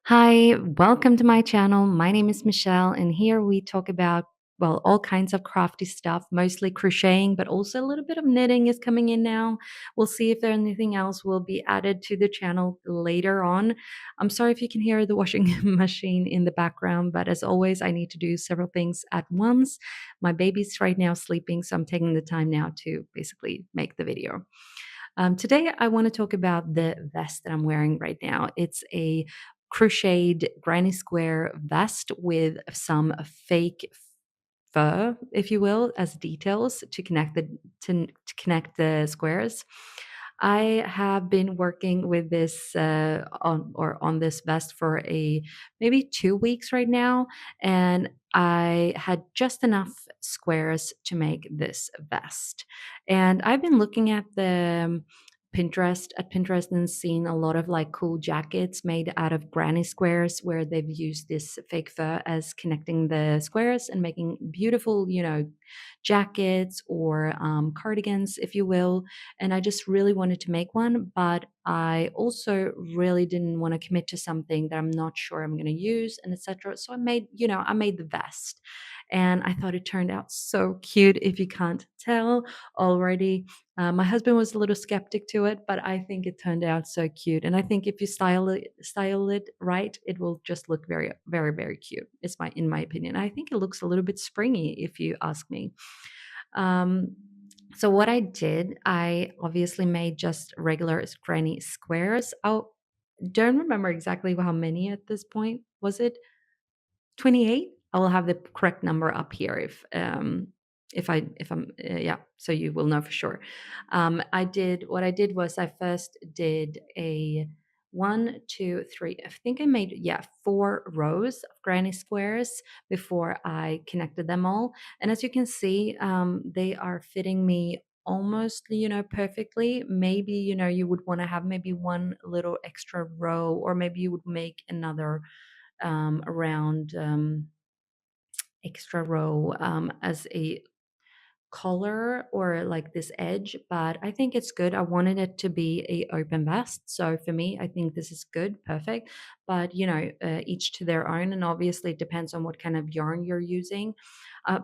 Hi, welcome to my channel. My name is Michelle, and here we talk about, well, all kinds of crafty stuff, mostly crocheting, but also a little bit of knitting is coming in now. We'll see if there anything else will be added to the channel later on. I'm sorry if you can hear the washing machine in the background, but as always, I need to do several things at once. My baby's right now sleeping, so I'm taking the time now to basically make the video. Today, I want to talk about the vest that I'm wearing right now. It's a crocheted granny square vest with some fake fur, if you will, as details to to connect the squares. I have been working with this on this vest for a maybe 2 weeks right now, and I had just enough squares to make this vest. And I've been looking at the Pinterest and seen a lot of like cool jackets made out of granny squares where they've used this fake fur as connecting the squares and making beautiful, jackets or cardigans, if you will. And I just really wanted to make one, but I also really didn't want to commit to something that I'm not sure I'm going to use and etc. So I made the vest. And I thought it turned out so cute if you can't tell already. My husband was a little skeptic to it, but I think it turned out so cute. And I think if you style it right, it will just look very, very, very cute. It's in my opinion. I think it looks a little bit springy, if you ask me. Um, so what I did, I obviously made just regular granny squares. I don't remember exactly how many at this point. Was it 28? I will have the correct number up here if I'm yeah, so you will know for sure. I did was I first did a one, two, three. I think I made, yeah, 4 rows of granny squares before I connected them all. And as you can see, they are fitting me almost, perfectly. Maybe, you would want to have maybe one little extra row, or maybe you would make another around extra row as a collar or like this edge, but I think it's good. I wanted it to be a open vest, so for me I think this is good, perfect. But each to their own, and obviously it depends on what kind of yarn you're using.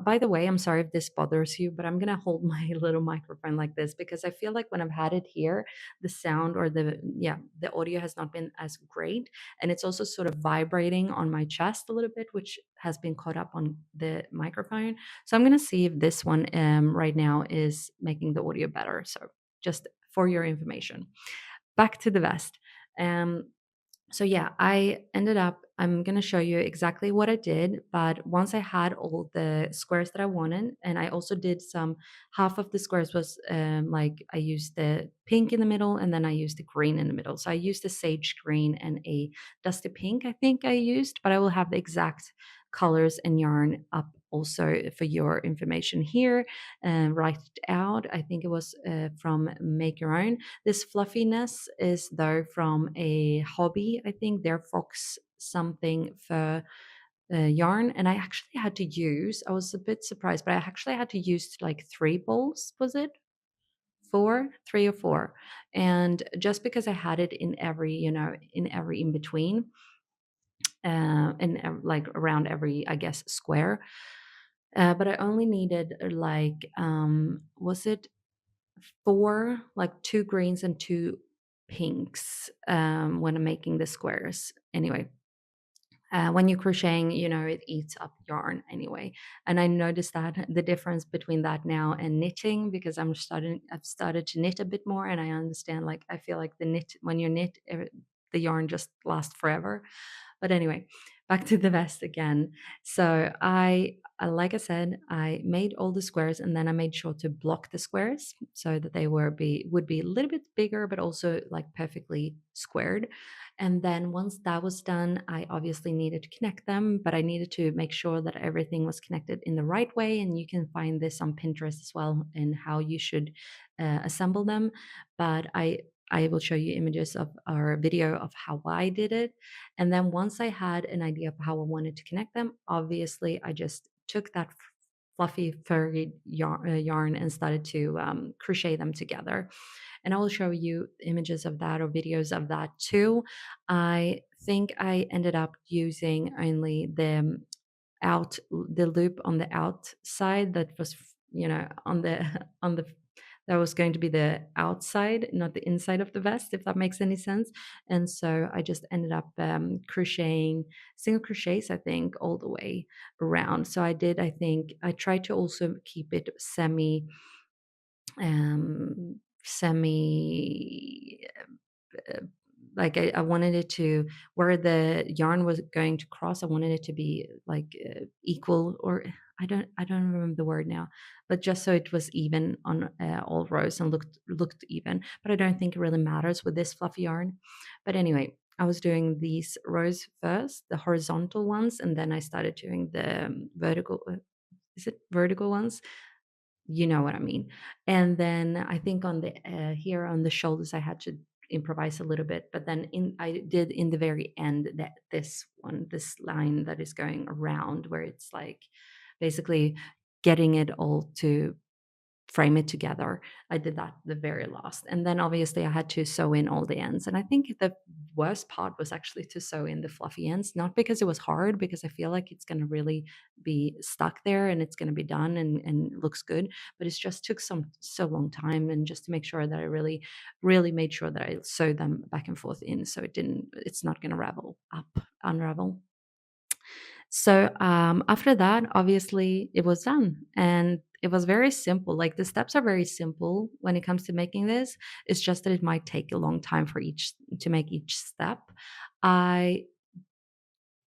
By the way, I'm sorry if this bothers you, but I'm gonna hold my little microphone like this because I feel like when I've had it here, the sound or the audio has not been as great, and it's also sort of vibrating on my chest a little bit, which has been caught up on the microphone. So I'm going to see if this one right now is making the audio better. So just for your information, back to the vest. Um, so yeah, I'm going to show you exactly what I did. But once I had all the squares that I wanted, and I also did half of the squares was like I used the pink in the middle and then I used the green in the middle. So I used the sage green and a dusty pink, I think I used, but I will have the exact colors and yarn up also for your information here. Write it out. I think it was from Make Your Own. This fluffiness is though from a hobby, I think their Fox something for yarn. And I actually had to use, I was a bit surprised, but I actually had to use like 3 balls, was it? 3 or 4. And just because I had it in every, in every in between, like around every, I guess, square. But I only needed like, was it 4, like 2 greens and 2 pinks, when I'm making the squares. Anyway, when you're crocheting, it eats up yarn anyway. And I noticed that the difference between that now and knitting, because I've started to knit a bit more, and I understand, like, I feel like when you knit, the yarn just lasts forever. But anyway, back to the vest again. So like I said, I made all the squares, and then I made sure to block the squares so that they would be a little bit bigger, but also like perfectly squared. And then once that was done, I obviously needed to connect them, but I needed to make sure that everything was connected in the right way. And you can find this on Pinterest as well, and how you should assemble them. But I will show you images of our video of how I did it. And then once I had an idea of how I wanted to connect them, obviously I just took that fluffy furry yarn and started to crochet them together. And I will show you images of that or videos of that too. I think I ended up using only the loop on the outside that was, on the on the that was going to be the outside, not the inside of the vest, if that makes any sense. And so I just ended up crocheting single crochets, I think, all the way around. So I think I tried to also keep it semi uh, like I wanted it to, where the yarn was going to cross, I wanted it to be like equal, or I don't remember the word now, but just so it was even on all rows and looked even. But I don't think it really matters with this fluffy yarn. But anyway, I was doing these rows first, the horizontal ones, and then I started doing the vertical. Is it vertical ones? You know what I mean. And then I think on the here on the shoulders I had to improvise a little bit, but then in I did in the very end that this line that is going around, where it's like basically getting it all to frame it together. I did that the very last. And then obviously I had to sew in all the ends. And I think the worst part was actually to sew in the fluffy ends, not because it was hard, because I feel like it's going to really be stuck there and it's going to be done and looks good. But it just took so long time, and just to make sure that I really, really made sure that I sewed them back and forth in, so it's not going to unravel. So after that, obviously, it was done, and it was very simple. Like the steps are very simple when it comes to making this. It's just that it might take a long time for each to make each step. I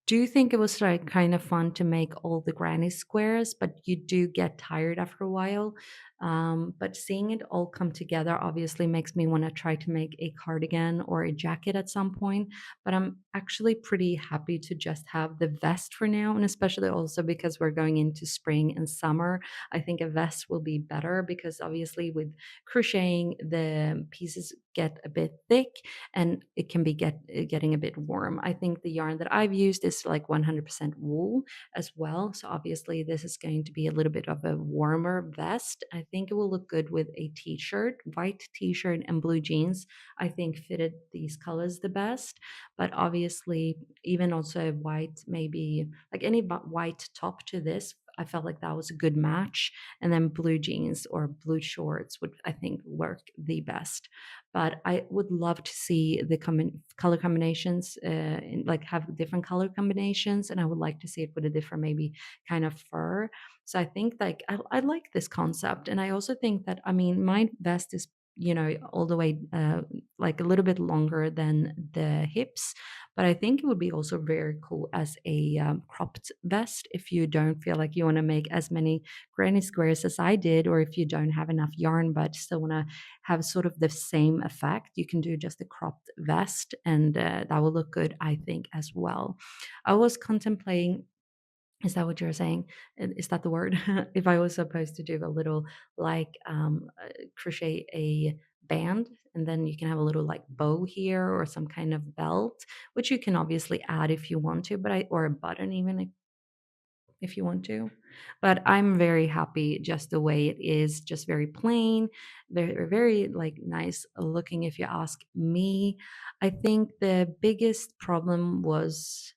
do think it was like kind of fun to make all the granny squares, but you do get tired after a while. But seeing it all come together obviously makes me want to try to make a cardigan or a jacket at some point. But I'm actually pretty happy to just have the vest for now, and especially also because we're going into spring and summer. I think a vest will be better, because obviously with crocheting, the pieces get a bit thick and it can be getting a bit warm. I think the yarn that I've used is like 100% wool as well. So obviously this is going to be a little bit of a warmer vest. I think it will look good with a t-shirt, white t-shirt and blue jeans. I think fitted these colors the best. But obviously even also white, maybe like any white top to this, I felt like that was a good match. And then blue jeans or blue shorts would, I think, work the best. But I would love to see the color combinations, like have different color combinations, and I would like to see it with a different maybe kind of fur. So I think like I like this concept, and I also think that, I mean, my vest is, all the way like a little bit longer than the hips, but I think it would be also very cool as a cropped vest if you don't feel like you want to make as many granny squares as I did, or if you don't have enough yarn but still want to have sort of the same effect. You can do just a cropped vest, and that will look good, I think, as well. I was contemplating, is that what you're saying? Is that the word? If I was supposed to do a little like crochet a band, and then you can have a little like bow here or some kind of belt, which you can obviously add if you want to, or a button even if you want to. But I'm very happy just the way it is, just very plain, very, very like nice looking, if you ask me. I think the biggest problem was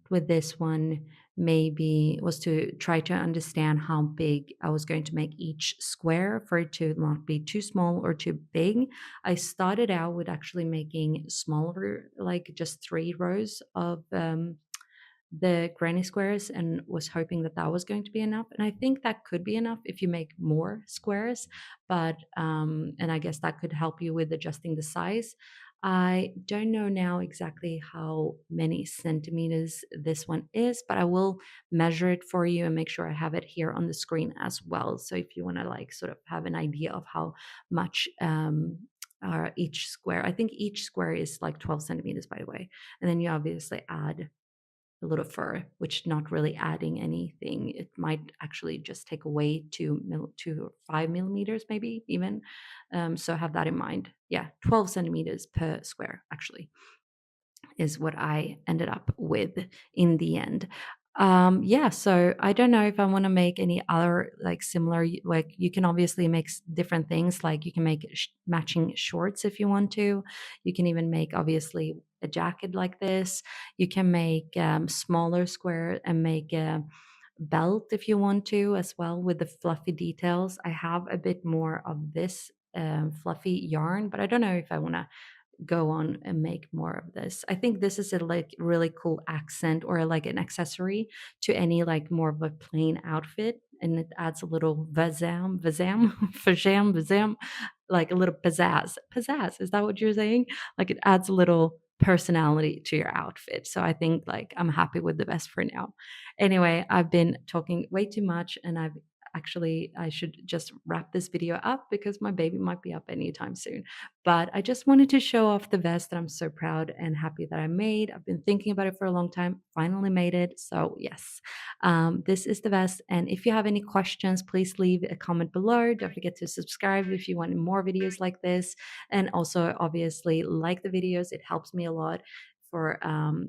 with this one maybe was to try to understand how big I was going to make each square for it to not be too small or too big. I started out with actually making smaller, like just 3 rows of the granny squares, and was hoping that that was going to be enough, and I think that could be enough if you make more squares. But and I guess that could help you with adjusting the size. I don't know now exactly how many centimeters this one is, but I will measure it for you and make sure I have it here on the screen as well, so if you want to like sort of have an idea of how much each square, I think each square is like 12 centimeters, by the way. And then you obviously add a little fur, which not really adding anything. It might actually just take away 2 to 5 millimeters, maybe even. So have that in mind. Yeah, 12 centimeters per square actually is what I ended up with in the end. Yeah, so I don't know if I want to make any other like similar, like you can obviously make different things. Like you can make matching shorts if you want to. You can even make obviously a jacket like this. You can make smaller square and make a belt if you want to as well with the fluffy details. I have a bit more of this fluffy yarn, but I don't know if I want to go on and make more of this. I think this is a like really cool accent or like an accessory to any like more of a plain outfit. And it adds a little vazam, vazam, like a little pizzazz. Pizzazz, is that what you're saying? Like it adds a little personality to your outfit. So I think like I'm happy with the vest for now. Anyway, I've been talking way too much and I should just wrap this video up because my baby might be up anytime soon. But I just wanted to show off the vest that I'm so proud and happy that I made. I've been thinking about it for a long time, finally made it. So, yes, this is the vest. And if you have any questions, please leave a comment below. Don't forget to subscribe if you want more videos like this. And also, obviously, like the videos, it helps me a lot for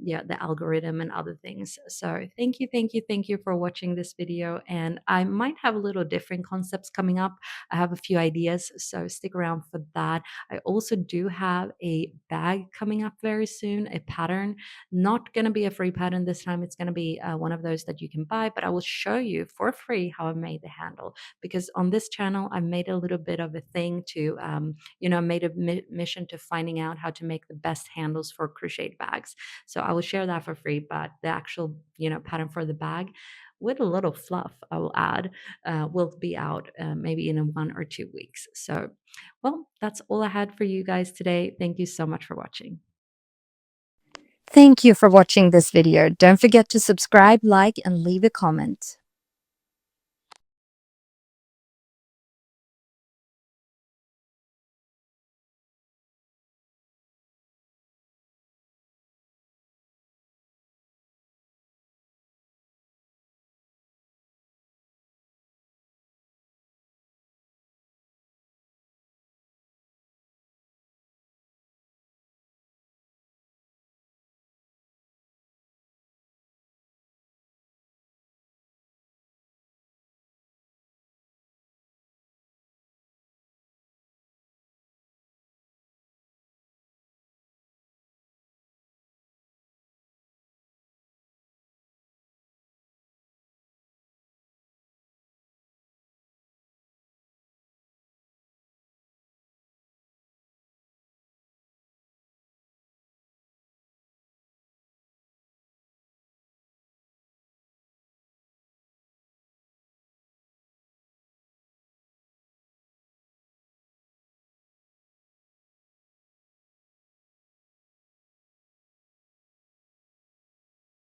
yeah, the algorithm and other things. So thank you for watching this video, and I might have a little different concepts coming up. I have a few ideas, so stick around for that. I also do have a bag coming up very soon, a pattern. Not going to be a free pattern this time. It's going to be one of those that you can buy, but I will show you for free how I made the handle, because on this channel, I made a little bit of a thing to, made a mission to finding out how to make the best handles for crocheted bags. So I will share that for free, but the actual, pattern for the bag with a little fluff I will add will be out maybe in 1 or 2 weeks. So, well, that's all I had for you guys today. Thank you so much for watching. Thank you for watching this video. Don't forget to subscribe, like, and leave a comment.